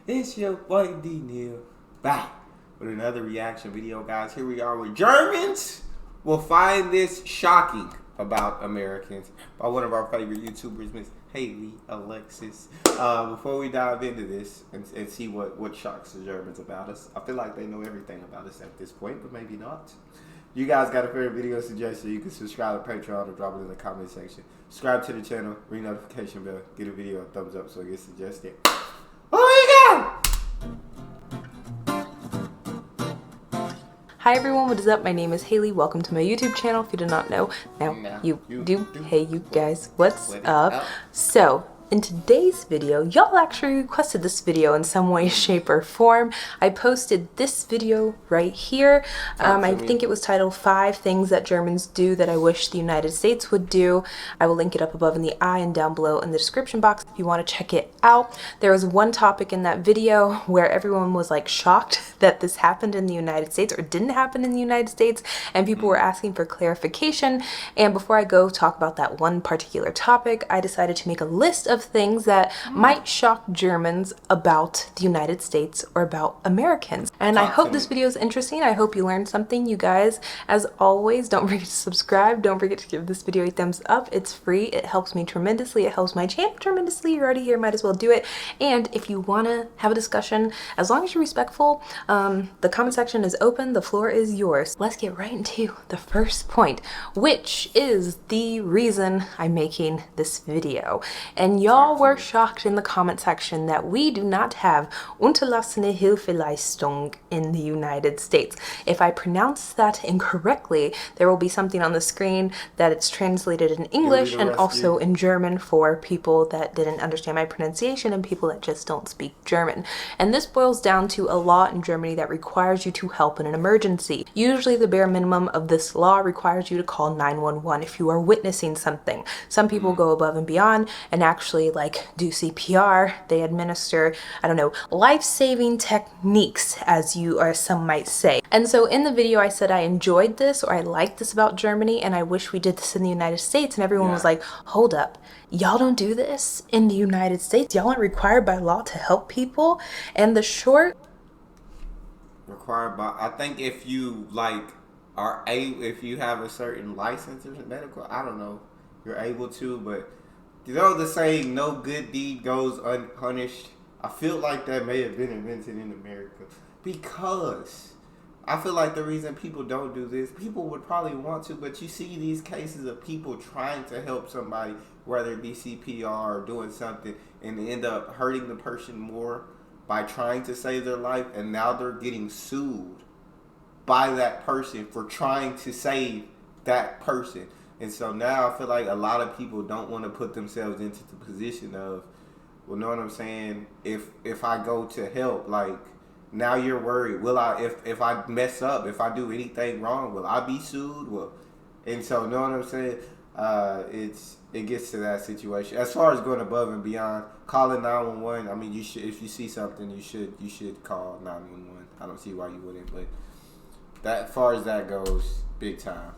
It's your boy D Neal back with another reaction video, guys. Here we are with Germans will find this shocking about Americans by one of our favorite YouTubers, Miss Haley Alexis. Before we dive into this and see what shocks the Germans about us, I feel like they know everything about us at this point, but maybe not. You guys got a favorite video suggestion, you can subscribe to Patreon or drop it in the comment section. Subscribe to the channel, ring notification bell, give a video a thumbs up so it gets suggested. Oh my god! Hi everyone, what is up? My name is Haley. Welcome to my YouTube channel. If you do not know, now you do. Hey you guys, what's up? So, in today's video, y'all actually requested this video in some way, shape, or form. I posted this video right here. I think it was titled 5 Things That Germans Do That I Wish the United States Would Do. I will link it up above in the eye and down below in the description box if you want to check it out. There was one topic in that video where everyone was like shocked that this happened in the United States or didn't happen in the United States, and people were asking for clarification. And before I go talk about that one particular topic, I decided to make a list of things that might shock Germans about the United States or about Americans. And I hope this video is interesting. I hope you learned something, you guys. As always, don't forget to subscribe. Don't forget to give this video a thumbs up. It's free. It helps me tremendously. It helps my channel tremendously. You're already here, might as well do it. And if you want to have a discussion, as long as you're respectful, the comment section is open. The floor is yours. Let's get right into the first point, which is the reason I'm making this video. And y'all were shocked in the comment section that we do not have unterlassene Hilfeleistung in the United States. If I pronounce that incorrectly, there will be something on the screen that it's translated in English and also in German for people that didn't understand my pronunciation and people that just don't speak German. And this boils down to a law in Germany that requires you to help in an emergency. Usually the bare minimum of this law requires you to call 911 if you are witnessing something. Some people go above and beyond and actually like do CPR. They administer, I don't know, life-saving techniques, as some might say. And so in the video I said I enjoyed this, or I liked this about Germany, and I wish we did this in the United States. And everyone was like, hold up, y'all don't do this in the United States? Y'all aren't required by law to help people? And the short required by, I think if you like are able, if you have a certain license or medical, I don't know, you're able to, but you know the saying, no good deed goes unpunished. I feel like that may have been invented in America because I feel like the reason people don't do this, people would probably want to, but you see these cases of people trying to help somebody, whether it be CPR or doing something, and they end up hurting the person more by trying to save their life, and now they're getting sued by that person for trying to save that person. And so now I feel like a lot of people don't want to put themselves into the position of, well, know what I'm saying? If I go to help, like, now you're worried. Will I, if I mess up, if I do anything wrong, will I be sued? Well, and so, know what I'm saying? It gets to that situation. As far as going above and beyond, calling 911. I mean, you should, if you see something, you should call 911. I don't see why you wouldn't, but that, as far as that goes, big time.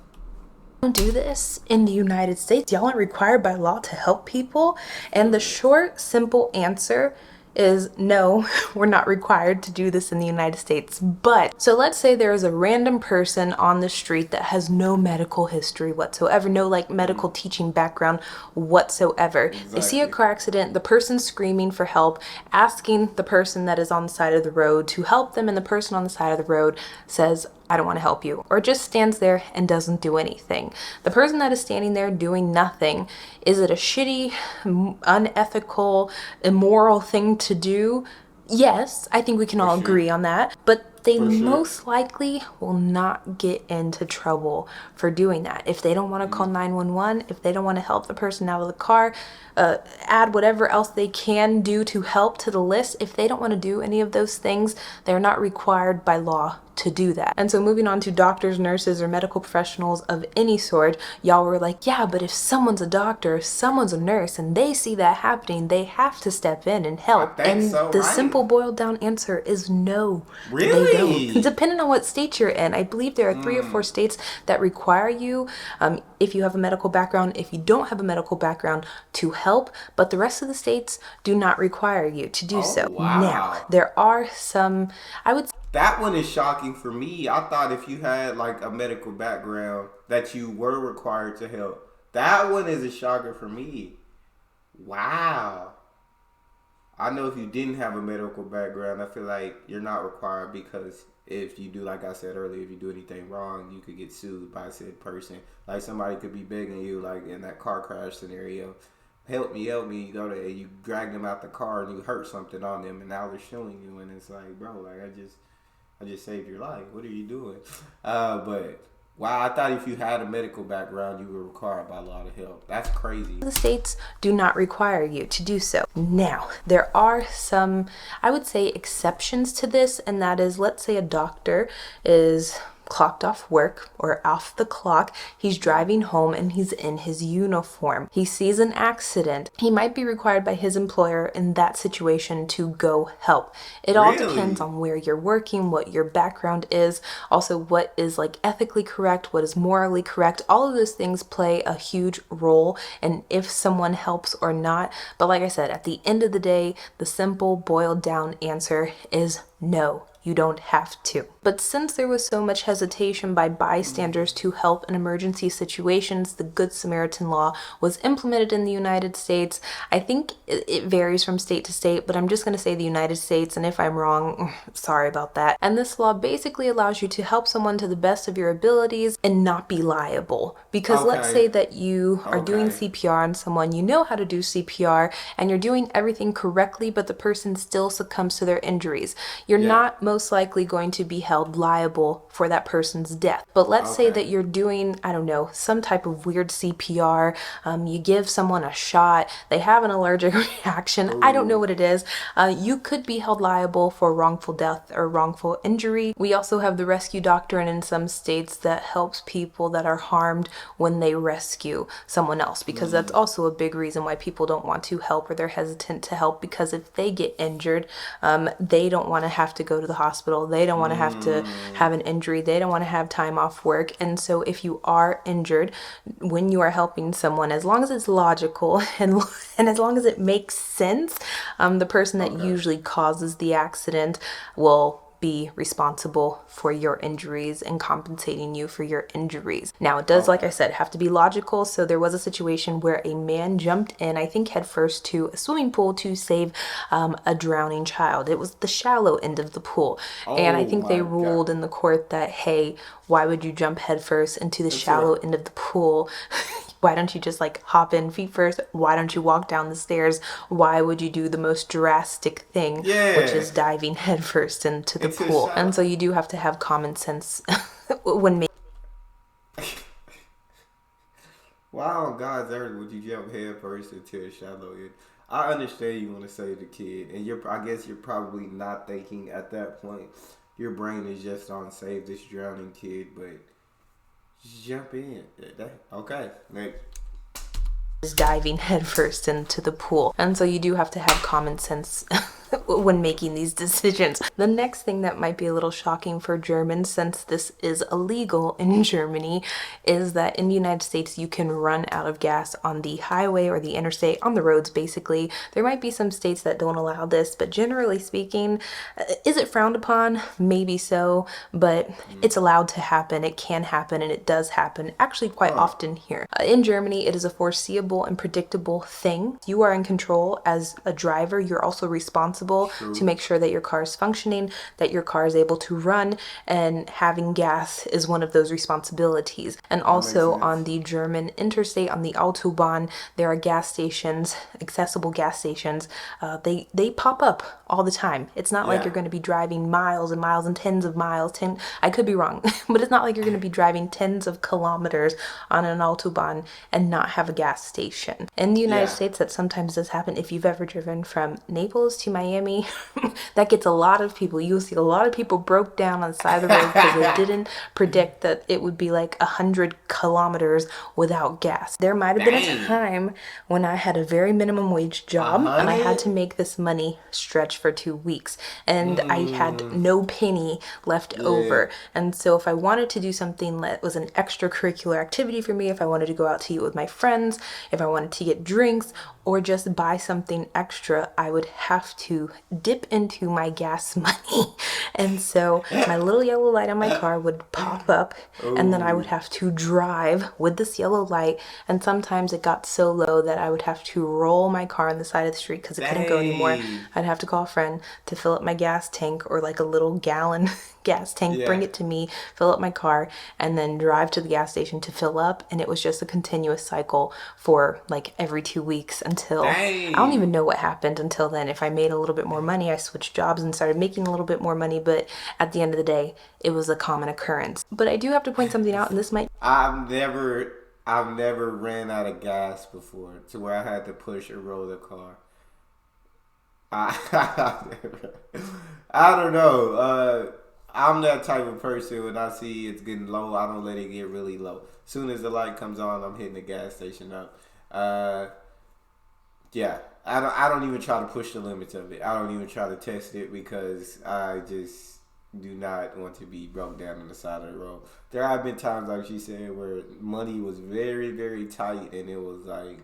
Don't do this in the United States. Y'all aren't required by law to help people. And the short, simple answer is no, we're not required to do this in the United States. But so let's say there is a random person on the street that has no medical history whatsoever, no like medical teaching background whatsoever. Exactly. They see a car accident, the person screaming for help, asking the person that is on the side of the road to help them, and the person on the side of the road says, I don't want to help you, or just stands there and doesn't do anything. The person that is standing there doing nothing, is it a shitty, unethical, immoral thing to do? Yes, I think we can all agree on that, but they most likely will not get into trouble for doing that. If they don't want to call 911, if they don't want to help the person out of the car, add whatever else they can do to help to the list, if they don't want to do any of those things, they're not required by law to do that. And so moving on to doctors, nurses, or medical professionals of any sort, y'all were like, yeah, but if someone's a doctor, if someone's a nurse, and they see that happening, they have to step in and help. And the simple boiled down answer is no. Really? Really? Depending on what state you're in. I believe there are 3 or 4 states that require you, if you have a medical background, if you don't have a medical background, to help, but the rest of the states do not require you to do so. Wow. Now, there are some, I would say, that one is shocking for me. I thought if you had like a medical background that you were required to help. That one is a shocker for me. Wow. I know if you didn't have a medical background, I feel like you're not required, because if you do, like I said earlier, if you do anything wrong, you could get sued by said person. Like somebody could be begging you, like in that car crash scenario, help me, you go to, and you drag them out the car and you hurt something on them, and now they're suing you, and it's like, bro, like I just saved your life. What are you doing? But wow, I thought if you had a medical background, you were required by a lot of help. That's crazy. The states do not require you to do so. Now, there are some, I would say, exceptions to this, and that is, let's say a doctor is clocked off work or off the clock, he's driving home and he's in his uniform. He sees an accident. He might be required by his employer in that situation to go help. It all depends on where you're working, what your background is, also what is like ethically correct, what is morally correct. All of those things play a huge role in if someone helps or not. But like I said, at the end of the day, the simple boiled down answer is no. You don't have to. But since there was so much hesitation by bystanders to help in emergency situations, the Good Samaritan law was implemented in the United States. I think it varies from state to state, but I'm just going to say the United States, and if I'm wrong, sorry about that. And this law basically allows you to help someone to the best of your abilities and not be liable. Because let's say that you are doing CPR on someone, you know how to do CPR, and you're doing everything correctly, but the person still succumbs to their injuries. You're not most likely going to be held liable for that person's death. But let's say that you're doing, I don't know, some type of weird CPR, you give someone a shot, they have an allergic reaction, I don't know what it is, you could be held liable for wrongful death or wrongful injury. We also have the rescue doctrine in some states that helps people that are harmed when they rescue someone else, because that's also a big reason why people don't want to help, or they're hesitant to help, because if they get injured, they don't want to have to go to the hospital, they don't want to have to have an injury, they don't want to have time off work. And so if you are injured when you are helping someone, as long as it's logical and as long as it makes sense, the person that usually causes the accident will be responsible for your injuries and compensating you for your injuries. Now, it does, like I said, have to be logical. So there was a situation where a man jumped in, I think head first, to a swimming pool to save a drowning child. It was the shallow end of the pool. And I think they ruled in the court that, hey, why would you jump head first into the shallow end of the pool? Why don't you just like hop in feet first? Why don't you walk down the stairs? Why would you do the most drastic thing, which is diving headfirst into the pool? And so you do have to have common sense when making. Why on God's earth would you jump head first into a shallow end? I understand you want to save the kid, and I guess you're probably not thinking at that point. Your brain is just on save this drowning kid, but jump in. Okay, next. Is diving headfirst into the pool. And so you do have to have common sense when making these decisions. The next thing that might be a little shocking for Germans, since this is illegal in Germany, is that in the United States you can run out of gas on the highway or the interstate, on the roads basically. There might be some states that don't allow this, but generally speaking, is it frowned upon? Maybe so, but it's allowed to happen. It can happen, and it does happen actually quite often here. In Germany, it is a foreseeable and predictable thing. You are in control as a driver. You're also responsible to make sure that your car is functioning, that your car is able to run, and having gas is one of those responsibilities. And also on the German interstate, on the Autobahn, there are gas stations, accessible gas stations. They pop up all the time. It's not like you're going to be driving miles and miles and tens of miles. I could be wrong, but it's not like you're going to be driving tens of kilometers on an Autobahn and not have a gas station. In the United States, that sometimes does happen. If you've ever driven from Naples to Miami Miami, that gets a lot of people. You'll see a lot of people broke down on the side of the road because they didn't predict that it would be like 100 kilometers without gas. There might have been a time when I had a very minimum wage job and I had to make this money stretch for 2 weeks, and I had no penny left over. And so if I wanted to do something that was an extracurricular activity for me, if I wanted to go out to eat with my friends, if I wanted to get drinks or just buy something extra, I would have to dip into my gas money. And so my little yellow light on my car would pop up, and then I would have to drive with this yellow light. And sometimes it got so low that I would have to roll my car on the side of the street because it couldn't go anymore. I'd have to call a friend to fill up my gas tank, or like a little gallon gas tank, bring it to me, fill up my car, and then drive to the gas station to fill up. And it was just a continuous cycle for like every 2 weeks until I don't even know what happened until then. If I made a little bit more money, I switched jobs and started making a little bit more money, but at the end of the day, it was a common occurrence. But I do have to point something out, and this might I've never ran out of gas before to where I had to push or roll the car. I don't know. I'm that type of person. When I see it's getting low, I don't let it get really low. As soon as the light comes on, I'm hitting the gas station up. Yeah, I don't even try to push the limits of it. I don't even try to test it because I just do not want to be broke down on the side of the road. There have been times, like she said, where money was very, very tight, and it was like,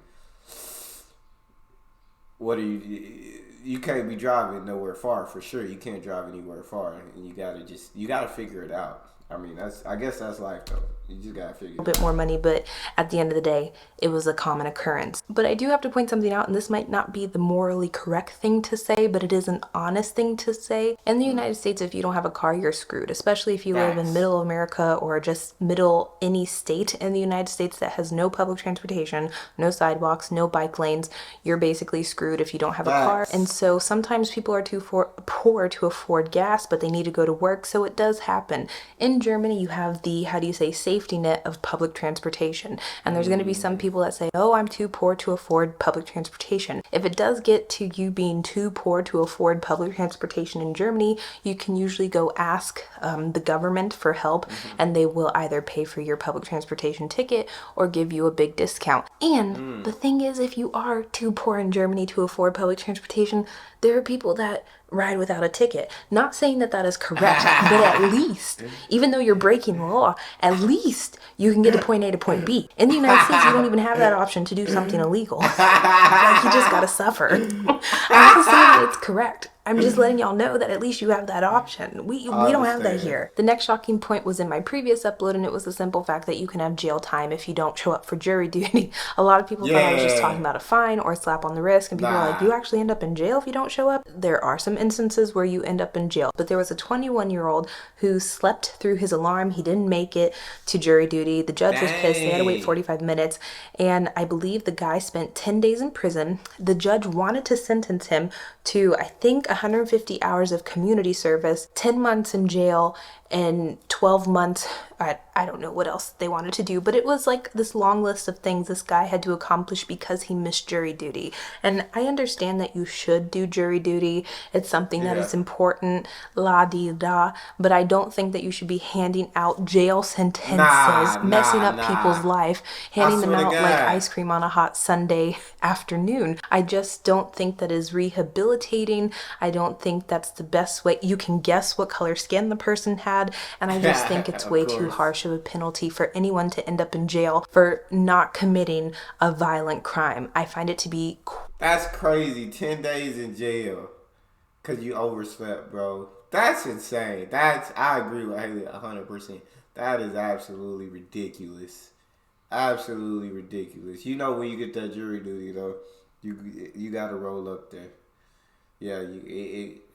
what are you can't be driving nowhere far for sure. You can't drive anywhere far, and you gotta figure it out. I mean, I guess that's life though. You just gotta figure it out. A bit more money, but at the end of the day, it was a common occurrence. But I do have to point something out, and this might not be the morally correct thing to say, but it is an honest thing to say. In the United States, if you don't have a car, you're screwed, especially if you live in middle America or just middle any state in the United States that has no public transportation, no sidewalks, no bike lanes. You're basically screwed if you don't have a car. And so sometimes people are too poor to afford gas, but they need to go to work, so it does happen. In Germany, you have the, how do you say, safety net of public transportation. And there's going to be some people that say, oh, I'm too poor to afford public transportation. If it does get to you being too poor to afford public transportation in Germany, you can usually go ask the government for help, and they will either pay for your public transportation ticket or give you a big discount. And the thing is, if you are too poor in Germany to afford public transportation, there are people that ride without a ticket. Not saying that that is correct, but at least, even though you're breaking the law, at least you can get to point A to point B. In the United States, you don't even have that option to do something illegal. Like, you just gotta suffer. I'm not saying that it's correct. I'm just letting y'all know that at least you have that option. We don't have that here. The next shocking point was in my previous upload, and it was the simple fact that you can have jail time if you don't show up for jury duty. A lot of people thought I was just talking about a fine or a slap on the wrist, and people are like, you actually end up in jail if you don't show up? There are some instances where you end up in jail, but there was a 21-year-old who slept through his alarm. He didn't make it to jury duty. The judge was pissed. They had to wait 45 minutes, and I believe the guy spent 10 days in prison. The judge wanted to sentence him to, I think, 150 hours of community service, 10 months in jail, and 12 months, I don't know what else they wanted to do, but it was like this long list of things this guy had to accomplish because he missed jury duty. And I understand that you should do jury duty. It's something that is important, la-di-da, but I don't think that you should be handing out jail sentences, messing up people's life, handing them out like ice cream on a hot Sunday afternoon. I just don't think that is rehabilitating. I don't think that's the best way. You can guess what color skin the person had, and I just think it's way too harsh of a penalty for anyone to end up in jail for not committing a violent crime. I find it to be... That's crazy. 10 days in jail because you overslept, bro. That's insane. I agree with Haley 100%. That is absolutely ridiculous. Absolutely ridiculous. You know, when you get that jury duty, though, you got to roll up there. Yeah,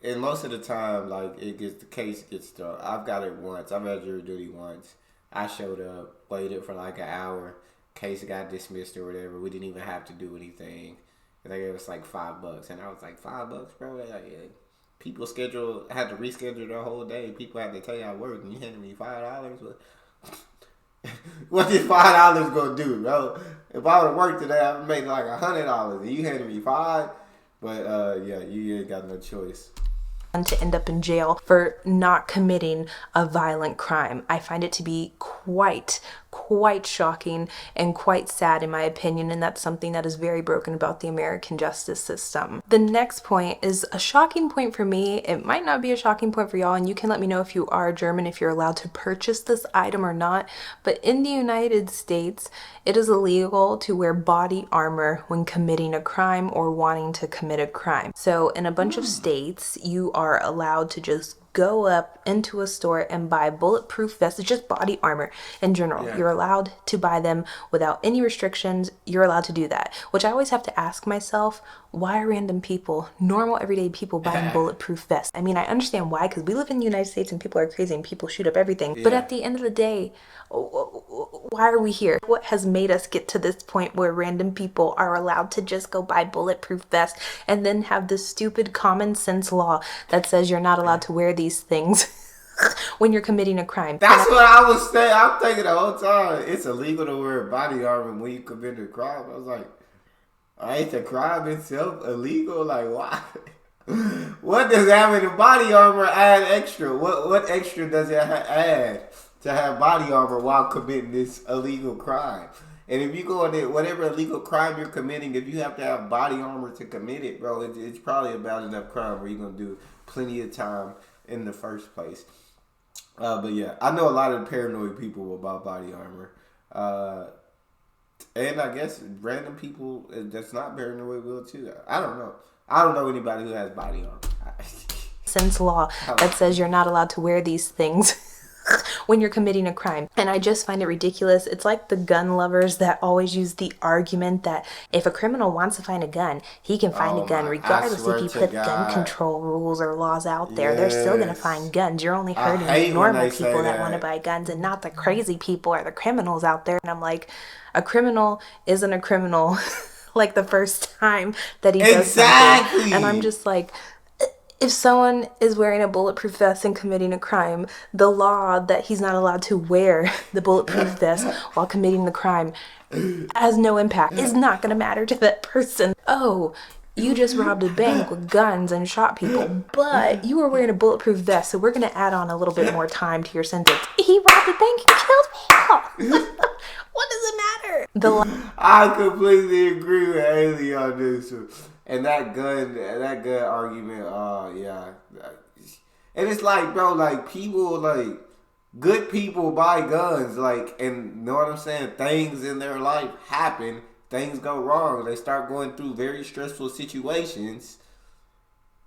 and most of the time, like, the case gets thrown. I've got it once. I've had jury duty once. I showed up, waited for like an hour. Case got dismissed or whatever. We didn't even have to do anything. And they gave us like $5, and I was like, $5, bro? Like, people had to reschedule their whole day. People had to tell you I work, and you handed me $5. What did $5 gonna do, bro? If I would have worked today, I would have made like $100, and you handed me $5. But yeah, you ain't got no choice. To end up in jail for not committing a violent crime. I find it to be quite shocking and quite sad, in my opinion, and that's something that is very broken about the American justice system. The next point is a shocking point for me. It might not be a shocking point for y'all, and you can let me know if you are German, if you're allowed to purchase this item or not. But in the United States, it is illegal to wear body armor when committing a crime or wanting to commit a crime. So in a bunch of states, you are allowed to just go up into a store and buy bulletproof vests. It's just body armor in general. Yeah. You're allowed to buy them without any restrictions. You're allowed to do that, which I always have to ask myself, why are random people, normal everyday people, buying bulletproof vests? I mean, I understand why, because we live in the United States and people are crazy and people shoot up everything. Yeah. But at the end of the day, why are we here? What has made us get to this point where random people are allowed to just go buy bulletproof vests and then have this stupid common sense law that says you're not allowed to wear these things when you're committing a crime? That's what I was saying. I'm thinking the whole time, it's illegal to wear body armor when you commit a crime. I was like, ain't the crime itself illegal? Like, why? What does having a body armor add extra? What extra does it add to have body armor while committing this illegal crime? And if you go on it, whatever illegal crime you're committing, if you have to have body armor to commit it, bro, it's probably about enough crime where you're going to do plenty of time in the first place. But yeah, I know a lot of paranoid people about body armor. And I guess random people that's not paranoid will too. I don't know. I don't know anybody who has body armor. Sense law that says you're not allowed to wear these things when you're committing a crime. And I just find it ridiculous. It's like the gun lovers that always use the argument that if a criminal wants to find a gun, he can find a gun regardless if you put gun control rules or laws out there. Yes. They're still going to find guns. You're only hurting the normal people that want to buy guns and not the crazy people or the criminals out there. And I'm like, a criminal isn't a criminal like the first time that he does something. And I'm just like, if someone is wearing a bulletproof vest and committing a crime, the law that he's not allowed to wear the bulletproof vest while committing the crime has no impact. It's not going to matter to that person. Oh, you just robbed a bank with guns and shot people, but you were wearing a bulletproof vest, so we're going to add on a little bit more time to your sentence. He robbed a bank and killed people. What does it matter? I completely agree with Haley on this one. And that gun argument, yeah. And it's like, bro, like, people, like, good people buy guns, like, and know what I'm saying? Things in their life happen. Things go wrong. They start going through very stressful situations.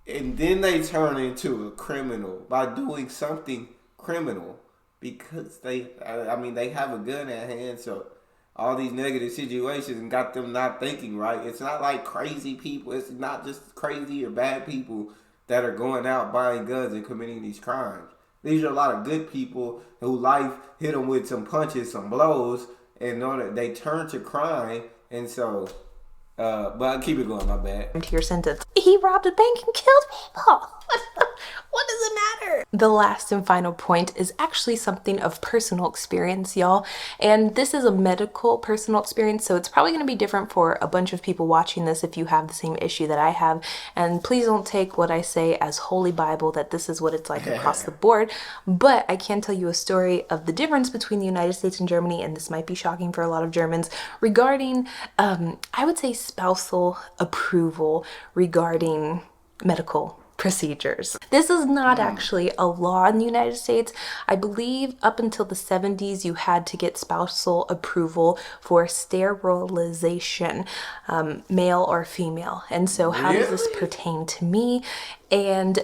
And then they turn into a criminal by doing something criminal. Because they have a gun at hand, so all these negative situations got them not thinking right. It's not like crazy people. It's not just crazy or bad people that are going out buying guns and committing these crimes. These are a lot of good people who life hit them with some punches, some blows, and know that they turn to crime. And so, but I'll keep it going, my bad. To your sentence. He robbed a bank and killed people. What does it matter? The last and final point is actually something of personal experience, y'all. And this is a medical personal experience, so it's probably going to be different for a bunch of people watching this if you have the same issue that I have. And please don't take what I say as Holy Bible, that this is what it's like across the board. But I can tell you a story of the difference between the United States and Germany, and this might be shocking for a lot of Germans, regarding, I would say, spousal approval regarding medical procedures. This is not actually a law in the United States. I believe up until the 70s you had to get spousal approval for sterilization, male or female. And so how does this pertain to me? And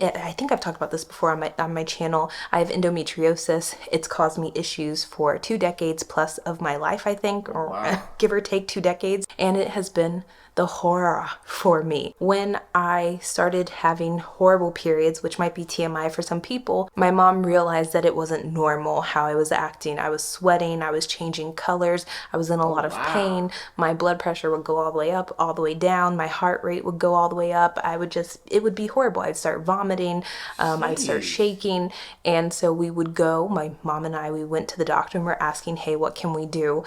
I think I've talked about this before on my channel. I have endometriosis. It's caused me issues for 2 decades plus of my life, I think, or give or take 2 decades. And it has been the horror for me. When I started having horrible periods, which might be TMI for some people, my mom realized that it wasn't normal how I was acting. I was sweating, I was changing colors, I was in a lot of pain. My blood pressure would go all the way up, all the way down. My heart rate would go all the way up. It would be horrible. I'd start vomiting, I'd start shaking. And so we would go, my mom and I, we went to the doctor and we're asking, hey, what can we do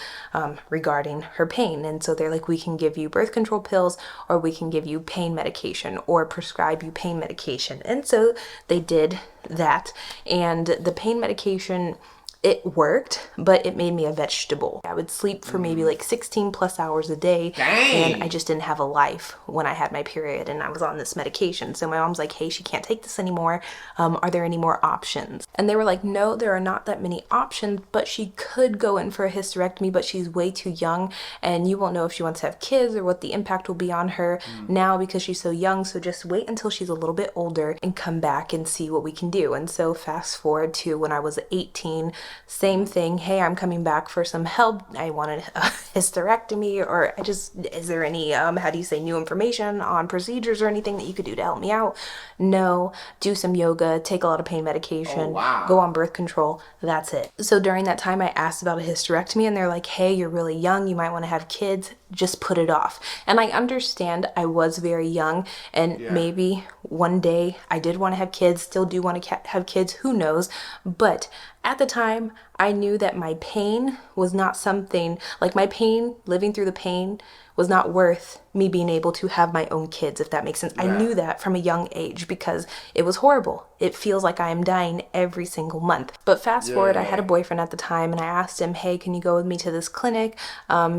regarding her pain? And so they're like, we can give you birth control control pills, or we can give you pain medication or prescribe you pain medication. And so they did that. And the pain medication, it worked, but it made me a vegetable. I would sleep for maybe like 16 plus hours a day. Dang. And I just didn't have a life when I had my period and I was on this medication. So my mom's like, hey, she can't take this anymore. Are there any more options? And they were like, no, there are not that many options, but she could go in for a hysterectomy, but she's way too young and you won't know if she wants to have kids or what the impact will be on her now because she's so young. So just wait until she's a little bit older and come back and see what we can do. And so fast forward to when I was 18, same thing. Hey, I'm coming back for some help. I wanted a hysterectomy, or is there any, how do you say, new information on procedures or anything that you could do to help me out? No. Do some yoga, take a lot of pain medication, go on birth control. That's it. So during that time, I asked about a hysterectomy and they're like, hey, you're really young. You might want to have kids. Just put it off. And I understand I was very young and maybe one day I did want to have kids, still do want to have kids, who knows. But at the time, I knew that my pain was not something, like my pain, living through the pain was not worth me being able to have my own kids, if that makes sense. I knew that from a young age because it was horrible. It feels like I am dying every single month. But fast forward, I had a boyfriend at the time and I asked him, hey, can you go with me to this clinic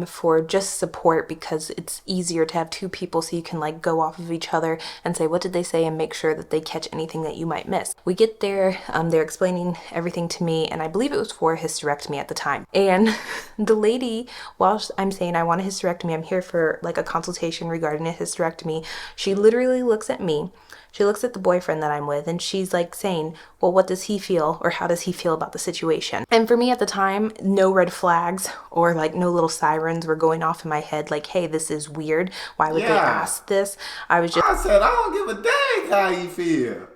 for just support, because it's easier to have two people so you can like go off of each other and say, what did they say, and make sure that they catch anything that you might miss. We get there, they're explaining everything to me, and I believe it was for a hysterectomy at the time. And the lady, while I'm saying I want a hysterectomy, I'm here for like a consultation regarding a hysterectomy, she literally looks at me, she looks at the boyfriend that I'm with, and she's like saying, well, what does he feel, or how does he feel about the situation? And for me at the time, no red flags or like no little sirens were going off in my head like, hey, this is weird, why would they ask this? I said, I don't give a dang how you feel.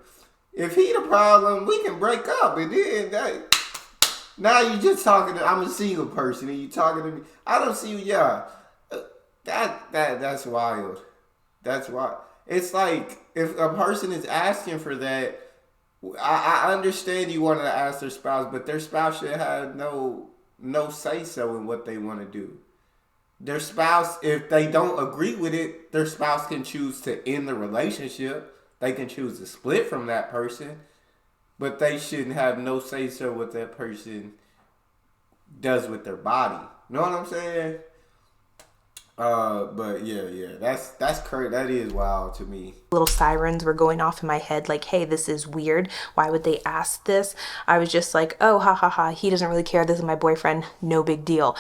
If he the problem, we can break up. And then now you just talking to, I'm a single person and you talking to me. I don't see you, that's wild. That's wild. It's like, if a person is asking for that, I understand you wanted to ask their spouse, but their spouse should have no say-so in what they want to do. Their spouse, if they don't agree with it, their spouse can choose to end the relationship. They can choose to split from that person, but they shouldn't have no say-so what that person does with their body. You know what I'm saying? But yeah, that's crazy. That is wild to me. Little sirens were going off in my head like, hey, this is weird. Why would they ask this? I was just like, oh, ha ha ha. He doesn't really care. This is my boyfriend. No big deal.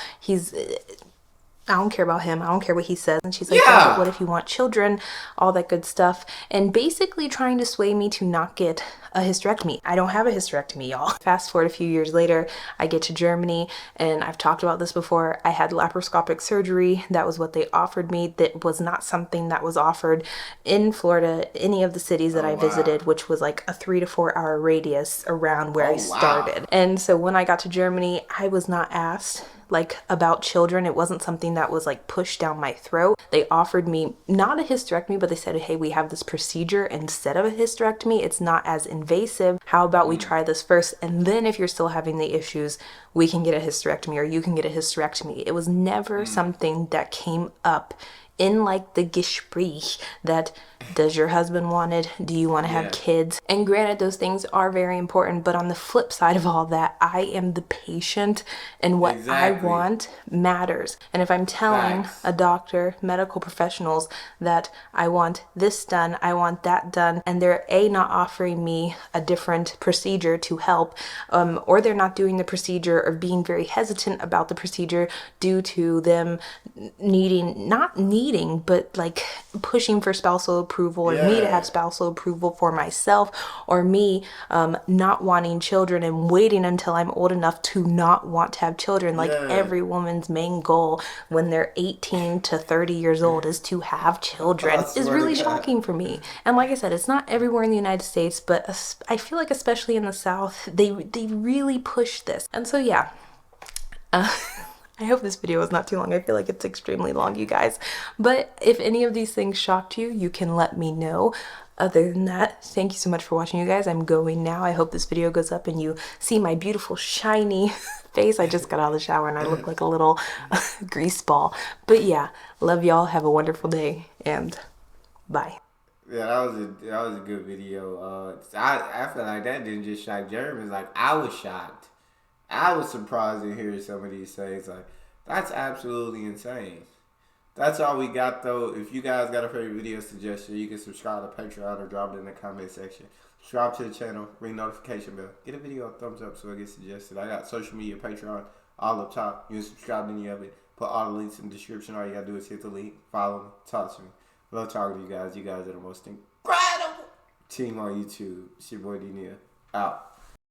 I don't care about him. I don't care what he says. And she's like, yeah, but what if you want children? All that good stuff. And basically trying to sway me to not get a hysterectomy. I don't have a hysterectomy, y'all. Fast forward a few years later, I get to Germany, and I've talked about this before. I had laparoscopic surgery. That was what they offered me. That was not something that was offered in Florida, any of the cities that I visited, which was like a 3 to 4 hour radius around where I started. And so when I got to Germany, I was not asked like about children. It wasn't something that was like pushed down my throat. They offered me not a hysterectomy, but they said, hey, we have this procedure instead of a hysterectomy. It's not as invasive. How about we try this first? And then if you're still having the issues, we can get a hysterectomy, or you can get a hysterectomy. It was never something that came up in like the Gespräch that, does your husband want it? Do you want to have kids? And granted, those things are very important, but on the flip side of all that, I am the patient, and what I want matters. And if I'm telling a doctor, medical professionals, that I want this done, I want that done, and they're not offering me a different procedure to help, or they're not doing the procedure or being very hesitant about the procedure due to them not needing, but like pushing for spousal approval, or me to have spousal approval for myself, or me not wanting children and waiting until I'm old enough to not want to have children. Like every woman's main goal when they're 18 to 30 years old is to have children is really shocking for me. And like I said, it's not everywhere in the United States, but I feel like especially in the South, they really push this. And so yeah, I hope this video is not too long. I feel like it's extremely long, you guys. But if any of these things shocked you, you can let me know. Other than that, thank you so much for watching, you guys. I'm going now. I hope this video goes up and you see my beautiful, shiny face. I just got out of the shower and I look like a little grease ball. But yeah, love y'all. Have a wonderful day and bye. Yeah, that was a good video. I feel like that didn't just shock Germans. Like I was shocked. I was surprised to hear some of these things. Like that's absolutely insane. That's all we got though. If you guys got a favorite video suggestion, you can subscribe to Patreon or drop it in the comment section. Subscribe to the channel, ring notification bell. Get a video a thumbs up so it gets suggested. I got social media, Patreon, all up top. You can subscribe to any of it. Put all the links in the description. All you gotta do is hit the link, follow me, talk to me. Love talking to you guys. You guys are the most incredible team on YouTube. It's your boy D Neal. Out.